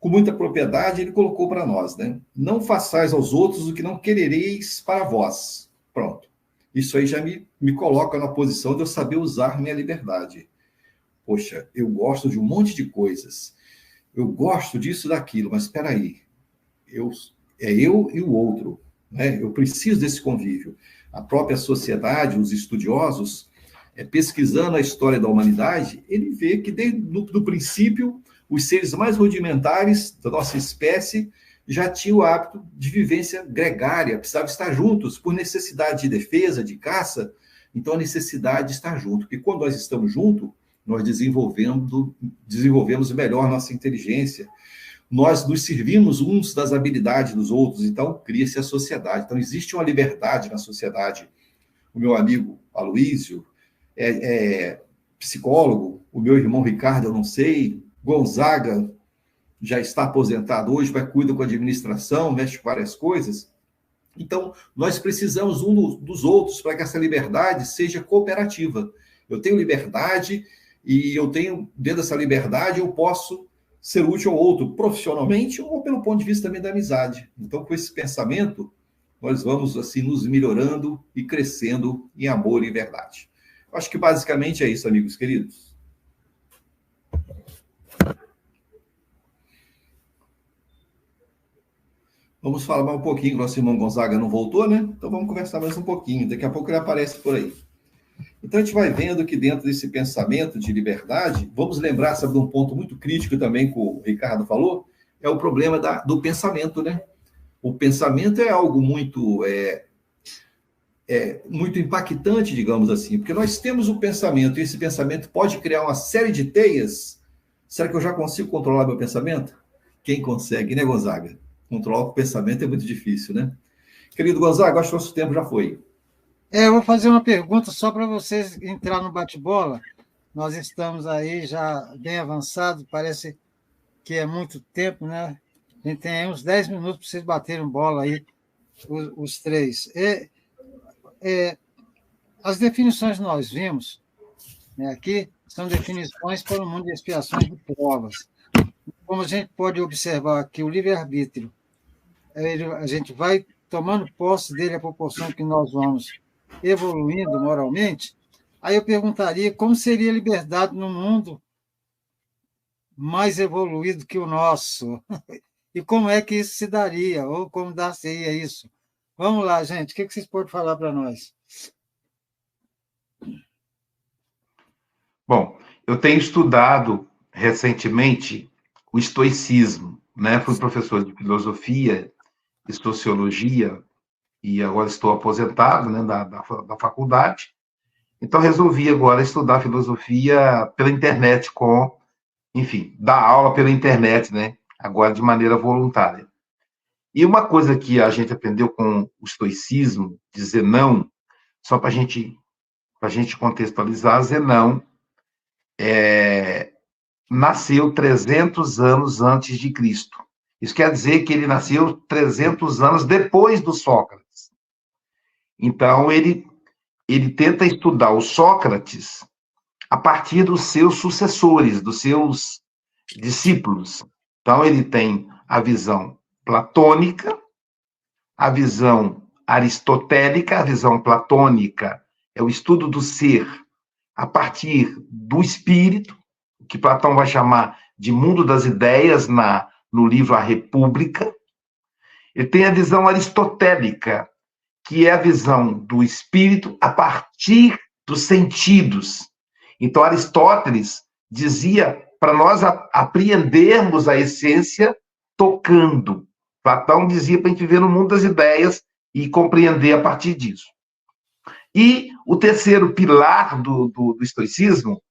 com muita propriedade, ele colocou para nós, né? Não façais aos outros o que não querereis para vós. Pronto. Isso aí já me coloca na posição de eu saber usar minha liberdade. Poxa, eu gosto de um monte de coisas. Eu gosto disso, daquilo, mas espera aí. É eu e o outro, né? Eu preciso desse convívio. A própria sociedade, os estudiosos, pesquisando a história da humanidade, ele vê que desde do princípio, os seres mais rudimentares da nossa espécie já tinham o hábito de vivência gregária, precisavam estar juntos por necessidade de defesa, de caça. Então, a necessidade de estar junto, porque quando nós estamos juntos, nós desenvolvemos melhor nossa inteligência, nós nos servimos uns das habilidades dos outros, então cria-se a sociedade. Então, existe uma liberdade na sociedade. O meu amigo Aloísio psicólogo, o meu irmão Ricardo, eu não sei, Gonzaga já está aposentado hoje, vai cuidar com a administração, mexe com várias coisas. Então, nós precisamos um dos outros para que essa liberdade seja cooperativa. Eu tenho liberdade e eu tenho, dentro dessa liberdade, eu posso ser útil ao outro, profissionalmente ou pelo ponto de vista também da amizade. Então, com esse pensamento, nós vamos assim nos melhorando e crescendo em amor e verdade. Acho que basicamente é isso, amigos queridos. Vamos falar mais um pouquinho, nosso irmão Gonzaga não voltou, né? Então vamos conversar mais um pouquinho, daqui a pouco ele aparece por aí. Então a gente vai vendo que dentro desse pensamento de liberdade, vamos lembrar, sabe, de um ponto muito crítico também que o Ricardo falou, é o problema do pensamento, né? O pensamento é algo muito, muito impactante, digamos assim, porque nós temos o pensamento, e esse pensamento pode criar uma série de teias. Será que eu já consigo controlar meu pensamento? Quem consegue, né, Gonzaga? Controlar o pensamento é muito difícil, né? Querido Gonzaga, acho que o nosso tempo já foi. Eu vou fazer uma pergunta só para vocês entrar no bate-bola. Nós estamos aí já bem avançados, parece que é muito tempo, né? A gente tem aí uns 10 minutos para vocês baterem bola aí os três. As definições que nós vimos, né, aqui são definições para o mundo de expiações de provas. Como a gente pode observar aqui, o livre-arbítrio, a gente vai tomando posse dele à proporção que nós vamos evoluindo moralmente. Aí eu perguntaria como seria a liberdade no mundo mais evoluído que o nosso? E como é que isso se daria? Ou como dar-se-ia isso? Vamos lá, gente. O que vocês podem falar para nós? Bom, eu tenho estudado recentemente o estoicismo, né? Fui professor de filosofia e sociologia e agora estou aposentado, né, da faculdade. Então resolvi agora estudar filosofia pela internet enfim, dar aula pela internet, né? Agora de maneira voluntária. E uma coisa que a gente aprendeu com o estoicismo, dizer não, só para a gente contextualizar, Zenão nasceu 300 anos antes de Cristo. Isso quer dizer que ele nasceu 300 anos depois do Sócrates. Então, ele tenta estudar o Sócrates a partir dos seus sucessores, dos seus discípulos. Então, ele tem a visão platônica, a visão aristotélica, a visão platônica é o estudo do ser a partir do espírito, que Platão vai chamar de mundo das ideias no livro A República. Ele tem a visão aristotélica, que é a visão do espírito a partir dos sentidos. Então, Aristóteles dizia para nós apreendermos a essência tocando. Platão dizia para a gente viver no mundo das ideias e compreender a partir disso. E o terceiro pilar do estoicismo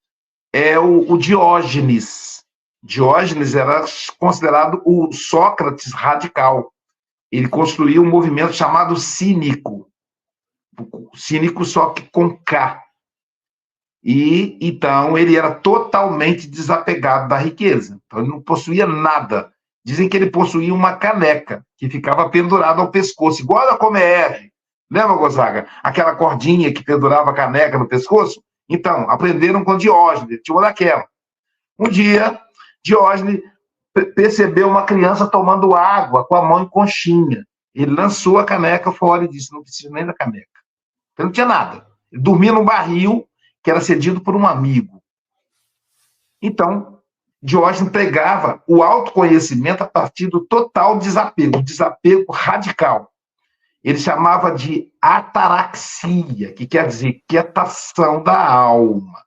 é o Diógenes. Diógenes era considerado o Sócrates radical. Ele construiu um movimento chamado cínico. Cínico só que com K. E, então, ele era totalmente desapegado da riqueza. Então, ele não possuía nada. Dizem que ele possuía uma caneca, que ficava pendurada ao pescoço, igual a Comer. Lembra, Gonzaga? Aquela cordinha que pendurava a caneca no pescoço? Então, aprenderam com Diógenes, tinha uma daquela. Um dia, Diógenes percebeu uma criança tomando água com a mão em conchinha. Ele lançou a caneca fora e disse, não preciso nem da caneca. Então, não tinha nada. Ele dormia num barril que era cedido por um amigo. Então, Diógenes pregava o autoconhecimento a partir do total desapego, o desapego radical. Ele chamava de ataraxia, que quer dizer quietação da alma.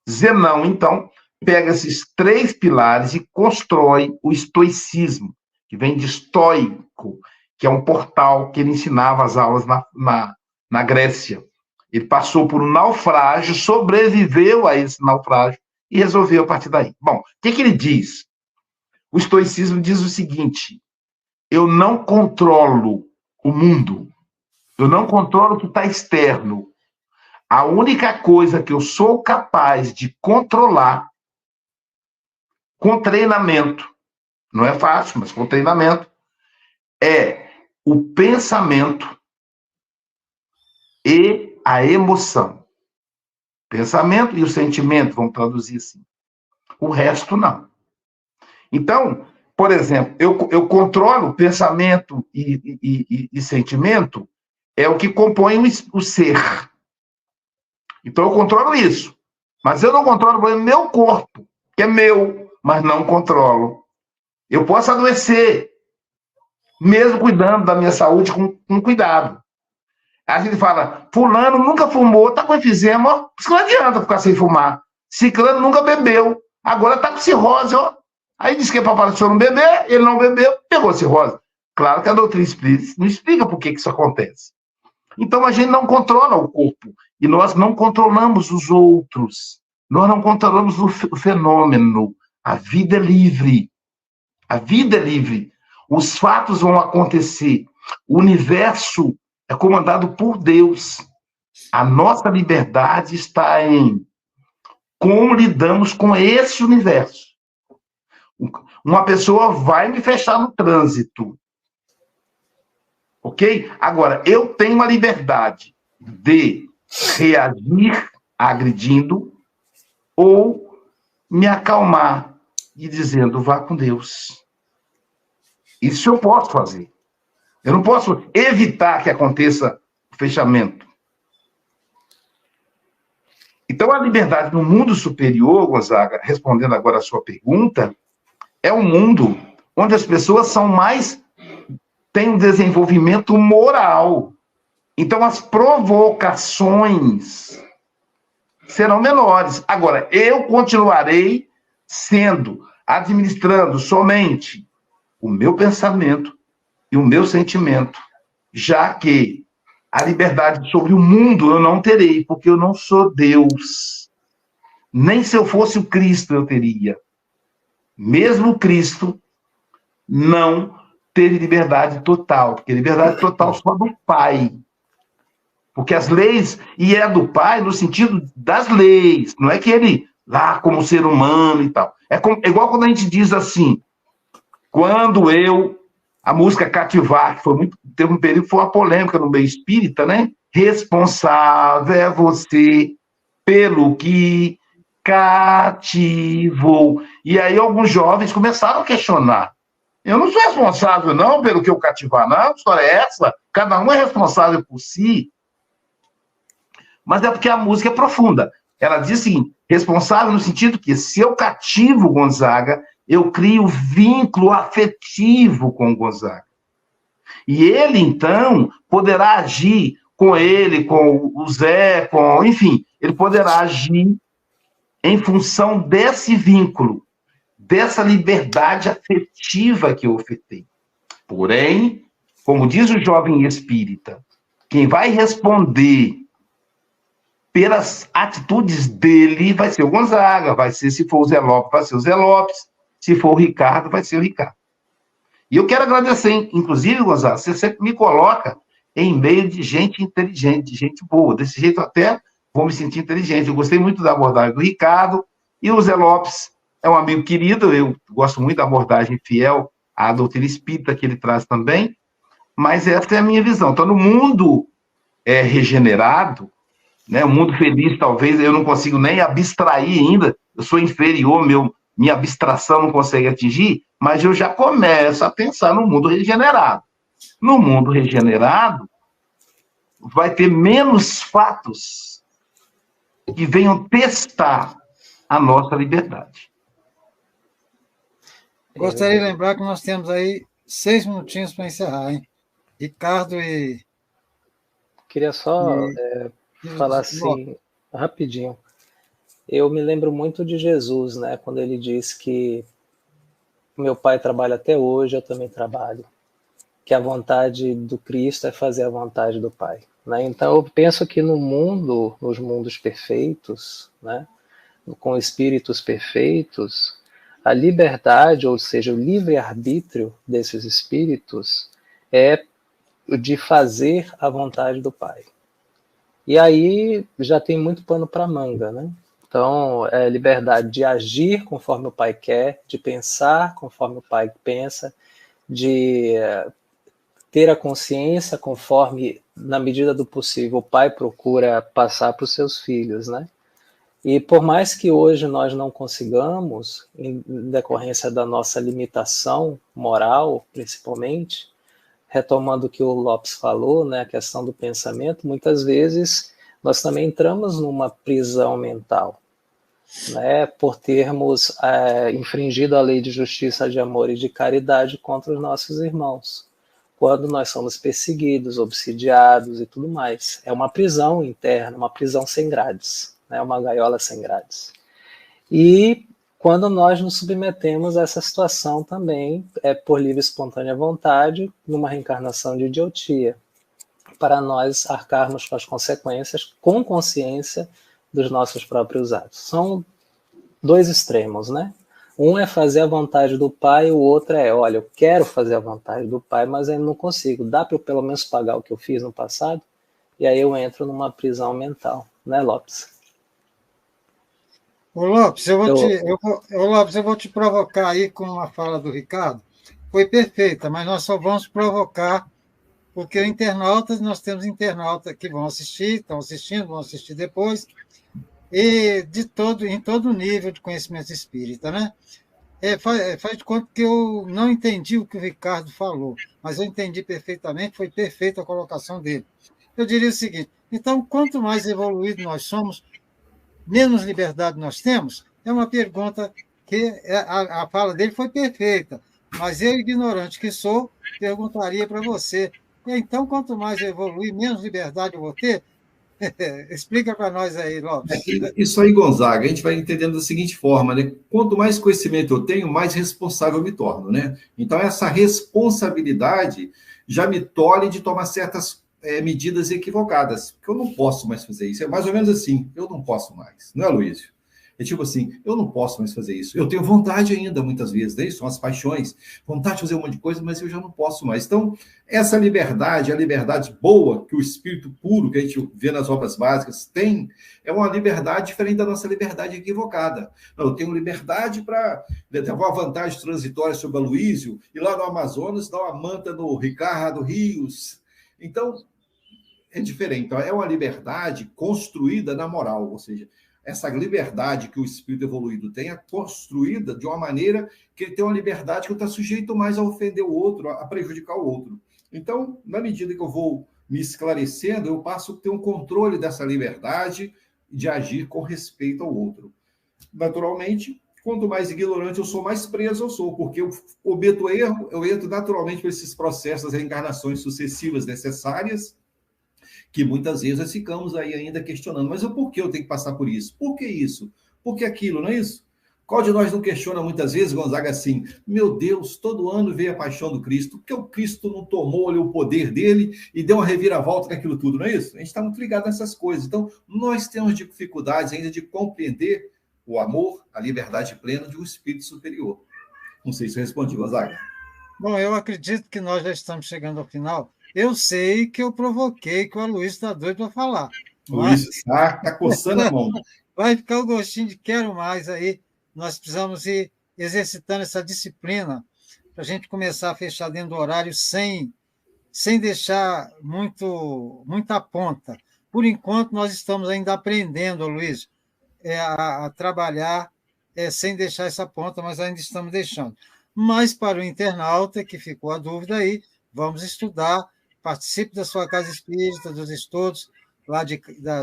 Zenão, então, pega esses três pilares e constrói o estoicismo, que vem de estoico, que é um portal que ele ensinava as aulas na Grécia. Ele passou por um naufrágio, sobreviveu a esse naufrágio e resolveu a partir daí. Bom, o que ele diz? O estoicismo diz o seguinte: eu não controlo o mundo, eu não controlo o que está externo. A única coisa que eu sou capaz de controlar com treinamento, não é fácil, mas com treinamento, é o pensamento e a emoção. Pensamento e o sentimento, vamos traduzir assim. O resto, não. Então, por exemplo, eu controlo pensamento e sentimento, é o que compõe o ser. Então, eu controlo isso. Mas eu não controlo o meu corpo, que é meu, mas não controlo. Eu posso adoecer, mesmo cuidando da minha saúde com cuidado. A gente fala, fulano nunca fumou, tá com efizema, ó, isso não adianta ficar sem fumar. Ciclano nunca bebeu, agora tá com cirrose, ó. Aí diz que é para o senhor não beber, ele não bebeu, pegou cirrose. Claro que a doutrina espírita não explica por que isso acontece. Então a gente não controla o corpo, e nós não controlamos os outros, nós não controlamos o fenômeno. A vida é livre. A vida é livre. Os fatos vão acontecer. O universo é comandado por Deus. A nossa liberdade está em como lidamos com esse universo. Uma pessoa vai me fechar no trânsito. Ok? Agora, eu tenho a liberdade de reagir agredindo ou me acalmar e dizendo, vá com Deus. Isso eu posso fazer. Eu não posso evitar que aconteça o fechamento. Então, a liberdade no mundo superior, Gonzaga, respondendo agora a sua pergunta, é um mundo onde as pessoas têm um desenvolvimento moral. Então, as provocações serão menores. Agora, eu continuarei administrando somente o meu pensamento e o meu sentimento, já que a liberdade sobre o mundo eu não terei, porque eu não sou Deus. Nem se eu fosse o Cristo eu teria. Mesmo Cristo não teve liberdade total, porque liberdade total só do Pai. Porque as leis, e é do Pai no sentido das leis, não é que ele, lá como ser humano e tal. É igual quando a gente diz assim, a música Cativar, que teve um período que foi uma polêmica no meio espírita, né? Responsável é você pelo que cativou. E aí alguns jovens começaram a questionar. Eu não sou responsável, não, pelo que eu cativar, não. A história é essa. Cada um é responsável por si. Mas é porque a música é profunda. Ela diz assim, responsável no sentido que se eu cativo Gonzaga, eu crio vínculo afetivo com Gonzaga. E ele, então, poderá agir com ele, com o Zé, enfim, ele poderá agir em função desse vínculo, dessa liberdade afetiva que eu ofertei. Porém, como diz o jovem espírita, quem vai responder pelas atitudes dele vai ser o Gonzaga, se for o Zé Lopes, vai ser o Zé Lopes, se for o Ricardo, vai ser o Ricardo. E eu quero agradecer, inclusive, Gonzaga, você sempre me coloca em meio de gente inteligente, de gente boa. Desse jeito até vou me sentir inteligente. Eu gostei muito da abordagem do Ricardo, e o Zé Lopes é um amigo querido, eu gosto muito da abordagem fiel à doutrina espírita que ele traz também, mas essa é a minha visão. Então, no mundo regenerado, né, o mundo feliz, talvez, eu não consigo nem abstrair ainda, eu sou inferior, minha abstração não consegue atingir, mas eu já começo a pensar no mundo regenerado. No mundo regenerado, vai ter menos fatos que venham testar a nossa liberdade. Gostaria de lembrar que nós temos aí 6 minutinhos para encerrar, hein? Ricardo e... Queria só falar assim, rapidinho. Eu me lembro muito de Jesus, né? Quando ele diz que meu pai trabalha até hoje, eu também trabalho. Que a vontade do Cristo é fazer a vontade do Pai. Né? Então, eu penso que nos mundos perfeitos, né? Com espíritos perfeitos, a liberdade, ou seja, o livre-arbítrio desses espíritos é de fazer a vontade do Pai. E aí já tem muito pano para manga, né? Então, é liberdade de agir conforme o Pai quer, de pensar conforme o Pai pensa, de ter a consciência conforme, na medida do possível, o Pai procura passar para os seus filhos, né? E por mais que hoje nós não consigamos, em decorrência da nossa limitação moral, principalmente, retomando o que o Lopes falou, né, a questão do pensamento, muitas vezes nós também entramos numa prisão mental, né, por termos infringido a lei de justiça, de amor e de caridade contra os nossos irmãos, quando nós somos perseguidos, obsidiados e tudo mais. É uma prisão interna, uma prisão sem grades, né, uma gaiola sem grades. E quando nós nos submetemos a essa situação também, por livre e espontânea vontade, numa reencarnação de idiotia, para nós arcarmos com as consequências, com consciência dos nossos próprios atos. São 2 extremos, né? Um é fazer a vontade do Pai, o outro olha, eu quero fazer a vontade do Pai, mas eu não consigo. Dá para eu pelo menos pagar o que eu fiz no passado? E aí eu entro numa prisão mental, né, Lopes? Ô Lopes, eu vou te provocar aí com uma fala do Ricardo. Foi perfeita, mas nós só vamos provocar Porque internautas, nós temos internautas que vão assistir, estão assistindo, vão assistir depois, e em todo nível de conhecimento espírita, né? Faz de conta que eu não entendi o que o Ricardo falou, mas eu entendi perfeitamente, foi perfeita a colocação dele. Eu diria o seguinte, então, quanto mais evoluído nós somos, menos liberdade nós temos? É uma pergunta que a fala dele foi perfeita, mas eu, ignorante que sou, perguntaria para você, então, quanto mais eu evoluir, menos liberdade eu vou ter? Explica para nós aí, Lopes. Isso aí, Gonzaga, a gente vai entendendo da seguinte forma, né? Quanto mais conhecimento eu tenho, mais responsável eu me torno, né? Então, essa responsabilidade já me tolhe de tomar certas medidas equivocadas, porque eu não posso mais fazer isso. É mais ou menos assim, eu não posso mais, não é, Luísio? É tipo assim, eu não posso mais fazer isso. Eu tenho vontade ainda, muitas vezes, né? São as paixões, vontade de fazer um monte de coisa, mas eu já não posso mais. Então, essa liberdade, a liberdade boa que o espírito puro, que a gente vê nas obras básicas, tem, é uma liberdade diferente da nossa liberdade equivocada. Não, eu tenho liberdade para levar uma vantagem transitória sobre a Luísio, e lá no Amazonas dar uma manta no Ricardo Rios. Então, é diferente. Então, é uma liberdade construída na moral, ou seja, essa liberdade que o espírito evoluído tem é construída de uma maneira que ele tem uma liberdade que não está sujeito mais a ofender o outro, a prejudicar o outro. Então, na medida que eu vou me esclarecendo, eu passo a ter um controle dessa liberdade de agir com respeito ao outro. Naturalmente, quanto mais ignorante eu sou, mais preso eu sou, porque eu cometo erro, eu entro naturalmente por esses processos, reencarnações sucessivas necessárias, que muitas vezes nós ficamos aí ainda questionando, mas por que eu tenho que passar por isso? Por que isso? Por que aquilo, não é isso? Qual de nós não questiona muitas vezes, Gonzaga, assim, meu Deus, todo ano veio a paixão do Cristo, por que o Cristo não tomou ali, o poder dele e deu uma reviravolta naquilo tudo, não é isso? A gente está muito ligado nessas coisas. Então, nós temos dificuldades ainda de compreender o amor, a liberdade plena de um espírito superior. Não sei se eu respondi, Gonzaga. Bom, eu acredito que nós já estamos chegando ao final. Eu sei que eu provoquei, que o Aloysio está doido para falar. O Luiz está coçando a mão. Vai ficar o gostinho de quero mais aí. Nós precisamos ir exercitando essa disciplina para a gente começar a fechar dentro do horário sem deixar muita ponta. Por enquanto, nós estamos ainda aprendendo, Luiz, a trabalhar sem deixar essa ponta, mas ainda estamos deixando. Mas para o internauta, que ficou a dúvida aí, vamos estudar, participe da sua casa espírita, dos estudos lá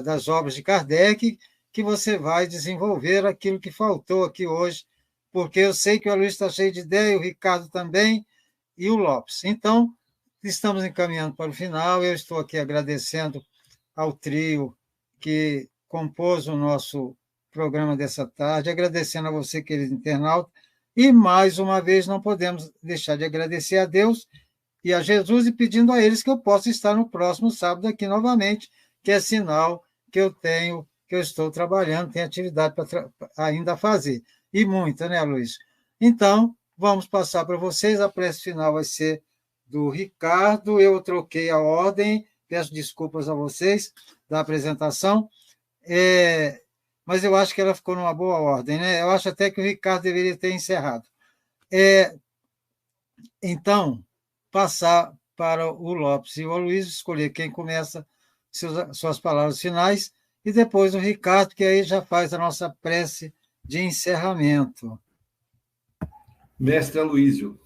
das obras de Kardec, que você vai desenvolver aquilo que faltou aqui hoje, porque eu sei que o Aloysio está cheio de ideia, o Ricardo também, e o Lopes. Então, estamos encaminhando para o final, eu estou aqui agradecendo ao trio que compôs o nosso programa dessa tarde, agradecendo a você, querido internauta, e, mais uma vez, não podemos deixar de agradecer a Deus e a Jesus e pedindo a eles que eu possa estar no próximo sábado aqui novamente, que é sinal que eu estou trabalhando, tenho atividade para ainda fazer. E muita, né, Luiz? Então, vamos passar para vocês. A prece final vai ser do Ricardo. Eu troquei a ordem, peço desculpas a vocês da apresentação, mas eu acho que ela ficou numa boa ordem, né? Eu acho até que o Ricardo deveria ter encerrado. Então, passar para o Lopes e o Aloysio escolher quem começa suas palavras finais, e depois o Ricardo, que aí já faz a nossa prece de encerramento. Mestre Aloysio.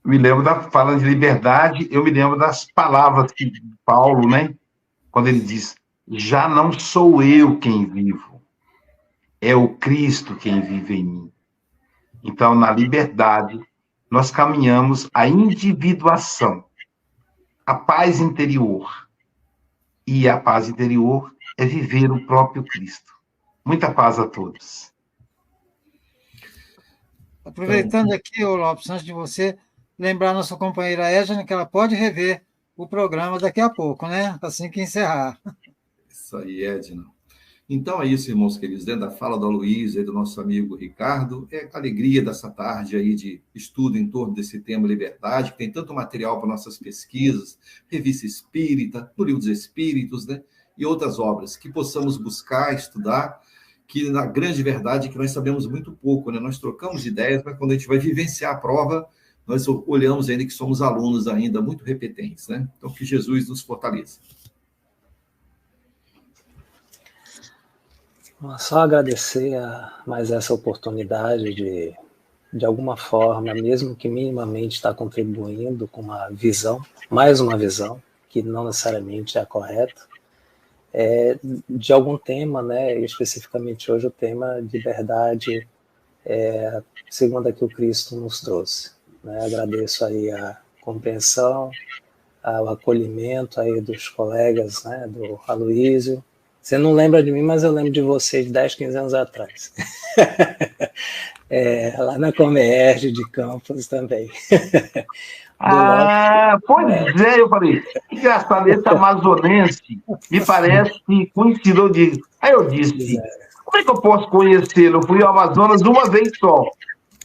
Me lembro da fala de liberdade, eu me lembro das palavras de Paulo, né? Quando ele diz, já não sou eu quem vivo, é o Cristo quem vive em mim. Então, na liberdade, nós caminhamos a individuação, a paz interior. E a paz interior é viver o próprio Cristo. Muita paz a todos. Aproveitando aqui, Lopes, antes de você, lembrar a nossa companheira Edna que ela pode rever o programa daqui a pouco, né? Assim que encerrar. Isso aí, Edna. Então é isso, irmãos queridos, dentro da fala do Aloysio e do nosso amigo Ricardo, é a alegria dessa tarde aí de estudo em torno desse tema liberdade, que tem tanto material para nossas pesquisas, Revista Espírita, no Livro dos Espíritos, né? E outras obras, que possamos buscar, estudar, que na grande verdade é que nós sabemos muito pouco, né? Nós trocamos ideias, mas quando a gente vai vivenciar a prova, nós olhamos ainda que somos alunos ainda muito repetentes, né? Então, que Jesus nos fortaleça. Só agradecer a mais essa oportunidade de alguma forma, mesmo que minimamente está contribuindo com uma visão, mais uma visão, que não necessariamente é a correta, de algum tema, né? Especificamente hoje o tema de liberdade, segundo a que o Cristo nos trouxe. Né? Agradeço aí a compreensão, o acolhimento aí dos colegas, né? Do Aloísio. Você não lembra de mim, mas eu lembro de você de 10, 15 anos atrás. Lá na Comerge de Campos também. Pois é, eu falei, engraçado, esse amazonense me parece conhecido. Aí eu disse, como é que eu posso conhecê-lo? Eu fui ao Amazonas uma vez só.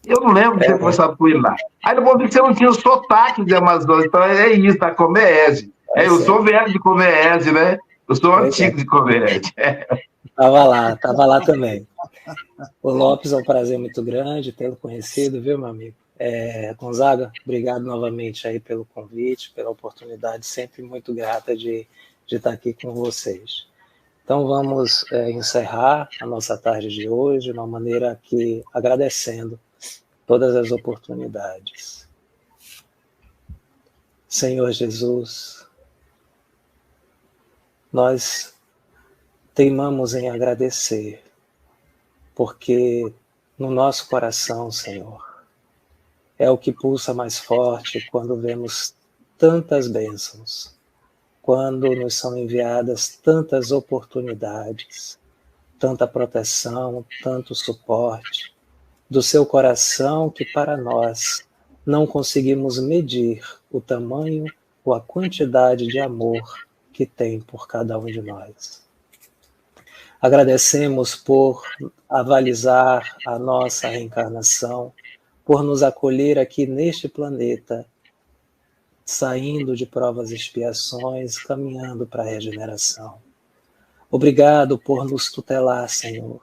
Eu não lembro de ter conversado com ele lá. Aí depois vi que você não tinha o sotaque de Amazonas, então é isso, da Comerge. Eu sou velho de Comerge, né? Eu sou antigo de Comerge. Tava lá também. O Lopes, é um prazer muito grande tê-lo conhecido, viu, meu amigo? Gonzaga, obrigado novamente aí pelo convite, pela oportunidade, sempre muito grata de estar aqui com vocês. Então vamos encerrar a nossa tarde de hoje de uma maneira que agradecendo todas as oportunidades. Senhor Jesus, nós teimamos em agradecer, porque no nosso coração, Senhor, é o que pulsa mais forte quando vemos tantas bênçãos, quando nos são enviadas tantas oportunidades, tanta proteção, tanto suporte do seu coração que para nós não conseguimos medir o tamanho ou a quantidade de amor que tem por cada um de nós. Agradecemos por avalizar a nossa reencarnação, por nos acolher aqui neste planeta, saindo de provas e expiações, caminhando para a regeneração. Obrigado por nos tutelar, Senhor.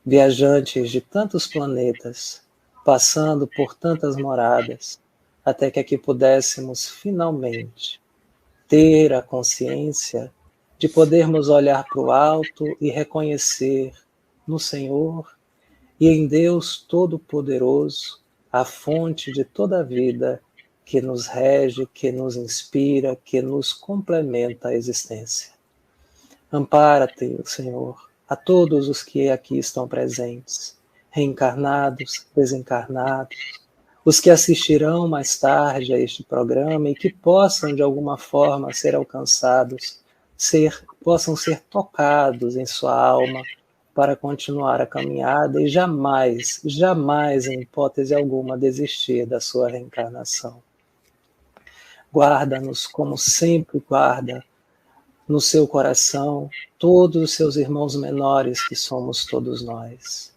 Viajantes de tantos planetas, passando por tantas moradas, até que aqui pudéssemos finalmente ter a consciência de podermos olhar para o alto e reconhecer no Senhor e em Deus Todo-Poderoso a fonte de toda a vida que nos rege, que nos inspira, que nos complementa a existência. Ampara-te, Senhor, a todos os que aqui estão presentes, reencarnados, desencarnados, os que assistirão mais tarde a este programa e que possam, de alguma forma, ser alcançados, possam ser tocados em sua alma para continuar a caminhada e jamais, jamais, em hipótese alguma, desistir da sua reencarnação. Guarda-nos como sempre guarda no seu coração todos os seus irmãos menores que somos todos nós,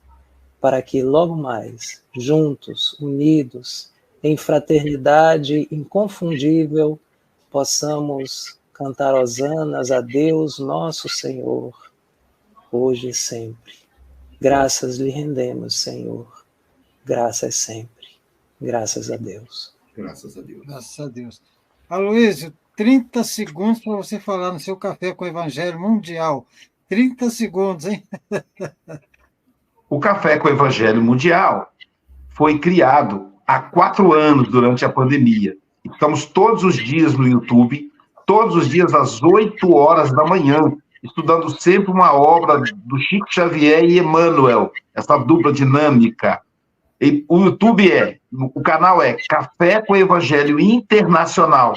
para que logo mais, juntos, unidos, em fraternidade inconfundível, possamos cantar hosanas a Deus nosso Senhor, hoje e sempre. Graças lhe rendemos, Senhor. Graças sempre. Graças a Deus. Graças a Deus. Graças a Deus. Aloísio, 30 segundos para você falar no seu Café com o Evangelho Mundial. 30 segundos, hein? O Café com o Evangelho Mundial foi criado há 4 anos durante a pandemia. Estamos todos os dias no YouTube, todos os dias às 8 horas da manhã, estudando sempre uma obra do Chico Xavier e Emmanuel, essa dupla dinâmica. E o YouTube o canal é Café com o Evangelho Internacional,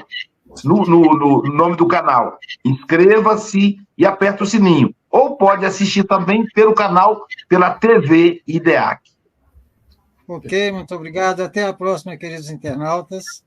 no nome do canal. Inscreva-se e aperta o sininho. Ou pode assistir também pelo canal, pela TV IDEAC. Ok, muito obrigado. Até a próxima, queridos internautas.